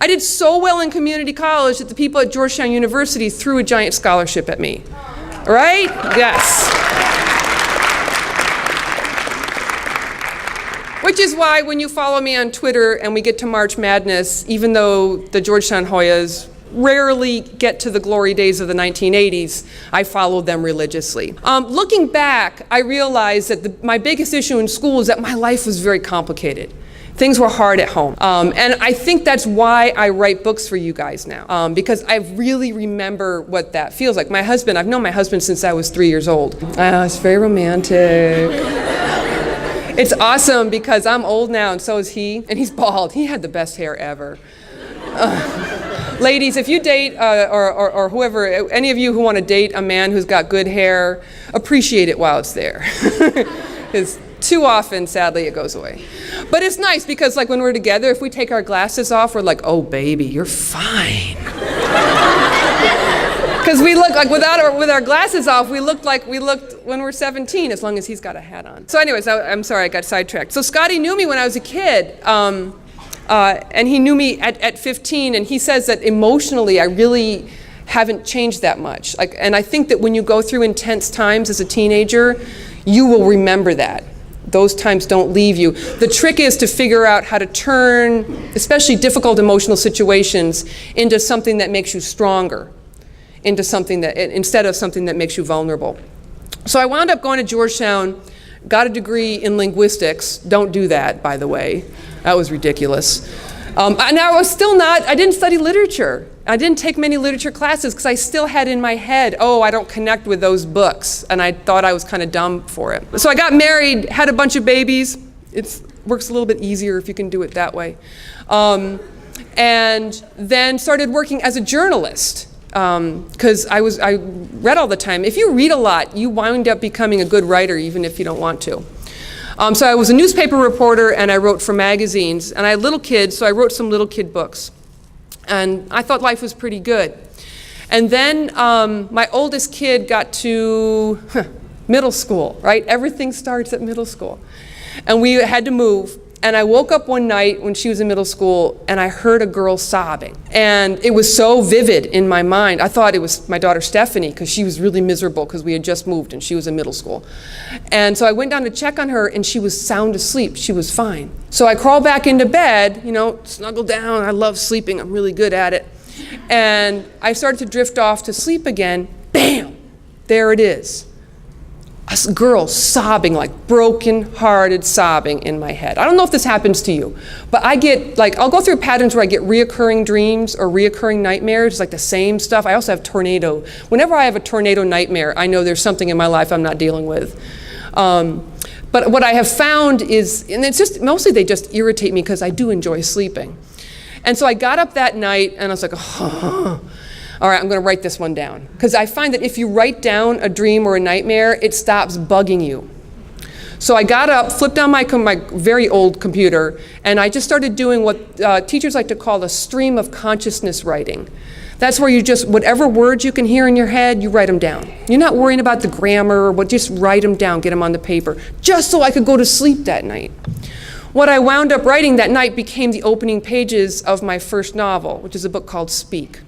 I did so well in community college that the people at Georgetown University threw a giant scholarship at me. Right? Yes. Which is why when you follow me on Twitter and we get to March Madness, even though the Georgetown Hoyas rarely get to the glory days of the 1980s, I followed them religiously. Looking back, I realized that my biggest issue in school is that my life was very complicated. Things were hard at home. And I think that's why I write books for you guys now, because I really remember what that feels like. My husband, I've known my husband since I was 3 years old. It's very romantic. It's awesome because I'm old now and so is he, and he's bald. He had the best hair ever. Ladies, if you date, or whoever, any of you who want to date a man who's got good hair, appreciate it while it's there. Because too often, sadly, it goes away. But it's nice because like when we're together, if we take our glasses off, we're like, oh baby, you're fine. Because we look like with our glasses off, we looked like we looked when we're 17, as long as he's got a hat on. So anyways, I'm sorry, I got sidetracked. So Scotty knew me when I was a kid. And he knew me at 15, and he says that emotionally I really haven't changed that much. And I think that when you go through intense times as a teenager, you will remember that. Those times don't leave you. The trick is to figure out how to turn, especially difficult emotional situations, into something that makes you stronger, into something that, instead of something that makes you vulnerable. So I wound up going to Georgetown, got a degree in linguistics. Don't do that, by the way. That was ridiculous. And I didn't study literature. I didn't take many literature classes because I still had in my head, oh, I don't connect with those books. And I thought I was kind of dumb for it. So I got married, had a bunch of babies. It works a little bit easier if you can do it that way. And then started working as a journalist. Because I read all the time. If you read a lot, you wind up becoming a good writer even if you don't want to. So I was a newspaper reporter and I wrote for magazines, and I had little kids, so I wrote some little kid books. And I thought life was pretty good. And then my oldest kid got to middle school, right? Everything starts at middle school. And we had to move. And I woke up one night when she was in middle school and I heard a girl sobbing. And it was so vivid in my mind. I thought it was my daughter Stephanie because she was really miserable because we had just moved and she was in middle school. And so I went down to check on her and she was sound asleep. She was fine. So I crawled back into bed, snuggle down. I love sleeping. I'm really good at it. And I started to drift off to sleep again. Bam! There it is. A girl sobbing, like broken-hearted sobbing in my head. I don't know if this happens to you, but I get, I'll go through patterns where I get reoccurring dreams or reoccurring nightmares, like the same stuff. I also have tornado. Whenever I have a tornado nightmare, I know there's something in my life I'm not dealing with. But what I have found is, and it's just, mostly they just irritate me because I do enjoy sleeping. And so I got up that night and I was like, all right, I'm going to write this one down. Because I find that if you write down a dream or a nightmare, it stops bugging you. So I got up, flipped on my very old computer, and I just started doing what teachers like to call a stream of consciousness writing. That's where you just, whatever words you can hear in your head, you write them down. You're not worrying about the grammar or what, just write them down, get them on the paper, just so I could go to sleep that night. What I wound up writing that night became the opening pages of my first novel, which is a book called Speak.